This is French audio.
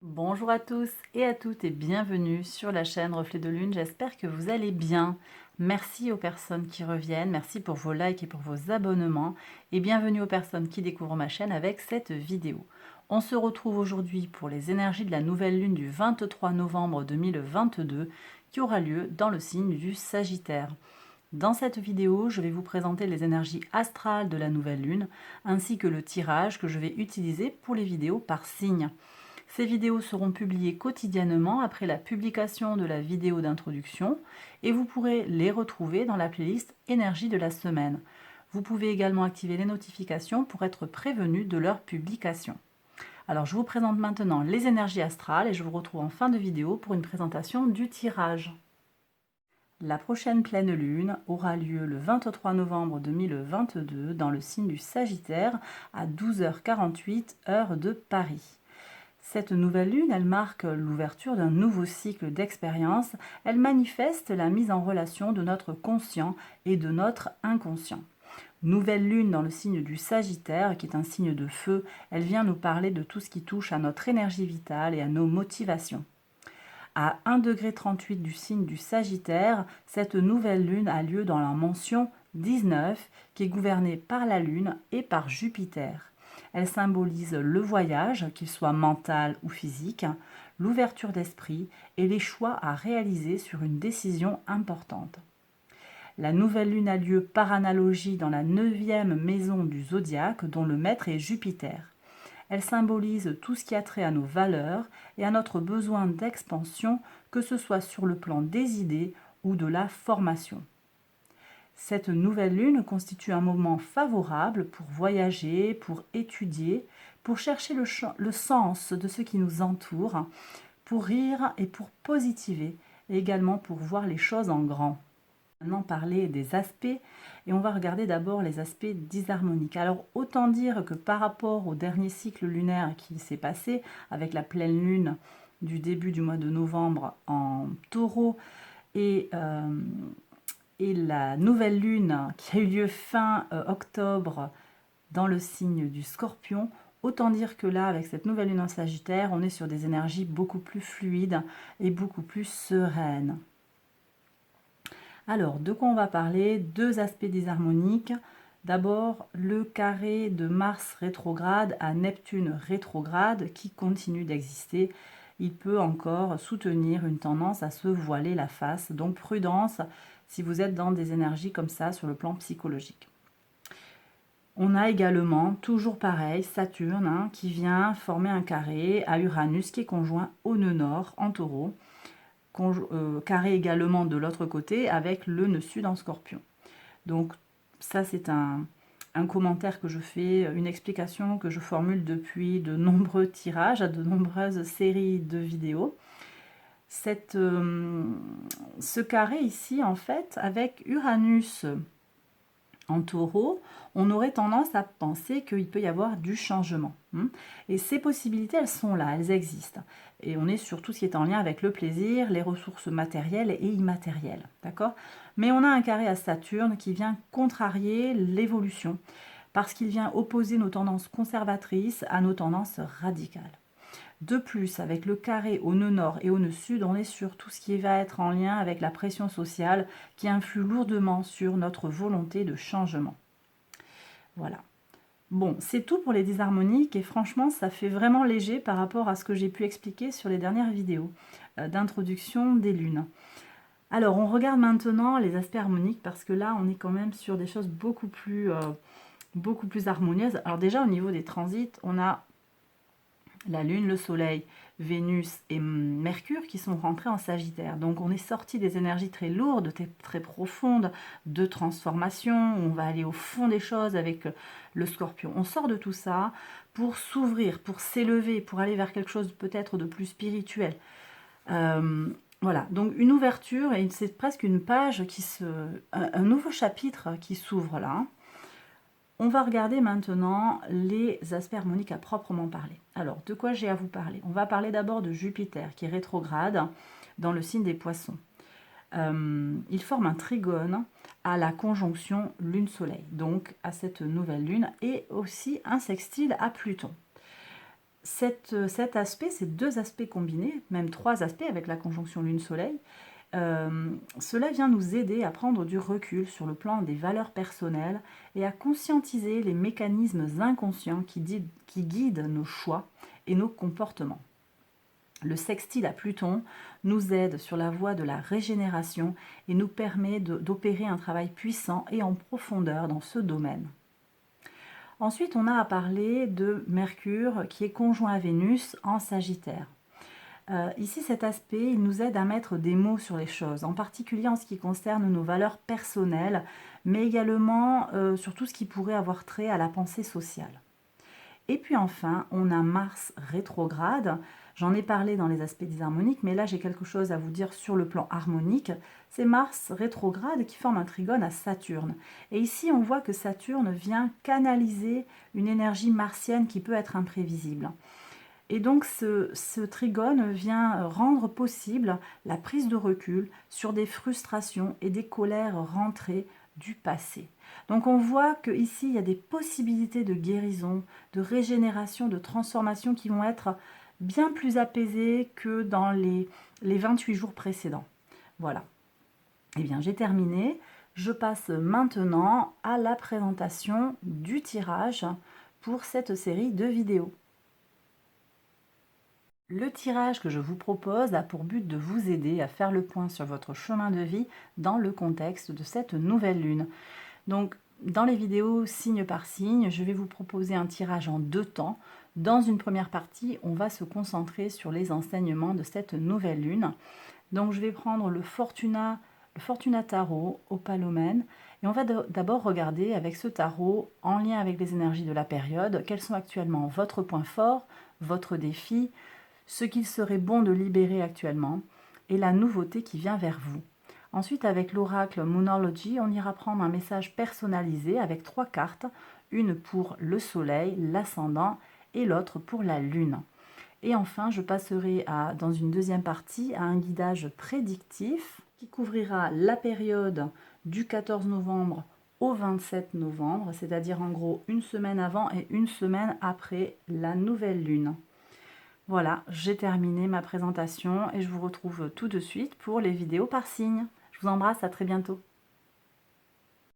Bonjour à tous et à toutes et bienvenue sur la chaîne Reflet de Lune. J'espère que vous allez bien. Merci aux personnes qui reviennent, merci pour vos likes et pour vos abonnements et bienvenue aux personnes qui découvrent ma chaîne avec cette vidéo. On se retrouve aujourd'hui pour les énergies de la nouvelle lune du 23 novembre 2022 qui aura lieu dans le signe du Sagittaire. Dans cette vidéo, je vais vous présenter les énergies astrales de la nouvelle lune ainsi que le tirage que je vais utiliser pour les vidéos par signe. Ces vidéos seront publiées quotidiennement après la publication de la vidéo d'introduction et vous pourrez les retrouver dans la playlist Énergie de la semaine. Vous pouvez également activer les notifications pour être prévenu de leur publication. Alors je vous présente maintenant les énergies astrales et je vous retrouve en fin de vidéo pour une présentation du tirage. La prochaine pleine lune aura lieu le 23 novembre 2022 dans le signe du Sagittaire à 12h48 heure de Paris. Cette nouvelle lune, elle marque l'ouverture d'un nouveau cycle d'expérience. Elle manifeste la mise en relation de notre conscient et de notre inconscient. Nouvelle lune dans le signe du Sagittaire, qui est un signe de feu, elle vient nous parler de tout ce qui touche à notre énergie vitale et à nos motivations. À 1,38 degré du signe du Sagittaire, cette nouvelle lune a lieu dans la mention 19, qui est gouvernée par la lune et par Jupiter. Elle symbolise le voyage, qu'il soit mental ou physique, l'ouverture d'esprit et les choix à réaliser sur une décision importante. La nouvelle lune a lieu par analogie dans la 9e maison du zodiaque, dont le maître est Jupiter. Elle symbolise tout ce qui a trait à nos valeurs et à notre besoin d'expansion, que ce soit sur le plan des idées ou de la formation. Cette nouvelle lune constitue un moment favorable pour voyager, pour étudier, pour chercher le sens de ce qui nous entoure, pour rire et pour positiver, et également pour voir les choses en grand. Maintenant parler des aspects et on va regarder d'abord les aspects disharmoniques. Alors autant dire que par rapport au dernier cycle lunaire qui s'est passé avec la pleine lune du début du mois de novembre en Taureau et la nouvelle lune qui a eu lieu fin octobre dans le signe du Scorpion, autant dire que là, avec cette nouvelle lune en Sagittaire, on est sur des énergies beaucoup plus fluides et beaucoup plus sereines. Alors, de quoi on va parler? Deux aspects disharmoniques. D'abord, le carré de Mars rétrograde à Neptune rétrograde qui continue d'exister. Il peut encore soutenir une tendance à se voiler la face. Donc, prudence si vous êtes dans des énergies comme ça sur le plan psychologique. On a également, toujours pareil, Saturne qui vient former un carré à Uranus qui est conjoint au nœud nord en Taureau. Carré également de l'autre côté avec le nœud sud en Scorpion. Donc ça c'est un commentaire que je fais, une explication que je formule depuis de nombreux tirages, de nombreuses séries de vidéos. Ce carré ici en fait avec Uranus en Taureau, on aurait tendance à penser qu'il peut y avoir du changement. Et ces possibilités, elles sont là, elles existent. Et on est sur tout ce qui est en lien avec le plaisir, les ressources matérielles et immatérielles. D'accord? Mais on a un carré à Saturne qui vient contrarier l'évolution, parce qu'il vient opposer nos tendances conservatrices à nos tendances radicales. De plus, avec le carré au nœud nord et au nœud sud, on est sur tout ce qui va être en lien avec la pression sociale qui influe lourdement sur notre volonté de changement. Voilà. Bon, c'est tout pour les disharmoniques et franchement, ça fait vraiment léger par rapport à ce que j'ai pu expliquer sur les dernières vidéos d'introduction des lunes. Alors, on regarde maintenant les aspects harmoniques parce que là, on est quand même sur des choses beaucoup plus harmonieuses. Alors déjà, au niveau des transits, on a la Lune, le Soleil, Vénus et Mercure qui sont rentrés en Sagittaire. Donc on est sorti des énergies très lourdes, très profondes, de transformation. On va aller au fond des choses avec le Scorpion. On sort de tout ça pour s'ouvrir, pour s'élever, pour aller vers quelque chose peut-être de plus spirituel. Voilà, donc une ouverture, et c'est presque une page, un nouveau chapitre qui s'ouvre là. On va regarder maintenant les aspects harmoniques à proprement parler. Alors, de quoi j'ai à vous parler? On va parler d'abord de Jupiter, qui est rétrograde dans le signe des Poissons. Il forme un trigone à la conjonction Lune-Soleil, donc à cette nouvelle lune, et aussi un sextile à Pluton. Cet aspect, ces deux aspects combinés, même trois aspects avec la conjonction Lune-Soleil, cela vient nous aider à prendre du recul sur le plan des valeurs personnelles et à conscientiser les mécanismes inconscients qui guident nos choix et nos comportements. Le sextile à Pluton nous aide sur la voie de la régénération et nous permet d'opérer un travail puissant et en profondeur dans ce domaine. Ensuite, on a à parler de Mercure qui est conjoint à Vénus en Sagittaire. Ici, cet aspect, il nous aide à mettre des mots sur les choses, en particulier en ce qui concerne nos valeurs personnelles, mais également sur tout ce qui pourrait avoir trait à la pensée sociale. Et puis enfin, on a Mars rétrograde. J'en ai parlé dans les aspects disharmoniques, mais là j'ai quelque chose à vous dire sur le plan harmonique. C'est Mars rétrograde qui forme un trigone à Saturne. Et ici, on voit que Saturne vient canaliser une énergie martienne qui peut être imprévisible. Et donc ce trigone vient rendre possible la prise de recul sur des frustrations et des colères rentrées du passé. Donc on voit qu'ici, il y a des possibilités de guérison, de régénération, de transformation qui vont être bien plus apaisées que dans les 28 jours précédents. Voilà. Eh bien, j'ai terminé. Je passe maintenant à la présentation du tirage pour cette série de vidéos. Le tirage que je vous propose a pour but de vous aider à faire le point sur votre chemin de vie dans le contexte de cette nouvelle lune. Donc, dans les vidéos signe par signe, je vais vous proposer un tirage en 2 temps. Dans une première partie, on va se concentrer sur les enseignements de cette nouvelle lune. Donc, je vais prendre le Fortuna Tarot au Palomène et on va d'abord regarder avec ce tarot, en lien avec les énergies de la période, quels sont actuellement votre point fort, votre défi, ce qu'il serait bon de libérer actuellement et la nouveauté qui vient vers vous. Ensuite, avec l'oracle Moonology, on ira prendre un message personnalisé avec 3 cartes, une pour le soleil, l'ascendant et l'autre pour la lune. Et enfin, je passerai dans une deuxième partie à un guidage prédictif qui couvrira la période du 14 novembre au 27 novembre, c'est-à-dire en gros une semaine avant et une semaine après la nouvelle lune. Voilà, j'ai terminé ma présentation et je vous retrouve tout de suite pour les vidéos par signe. Je vous embrasse, à très bientôt.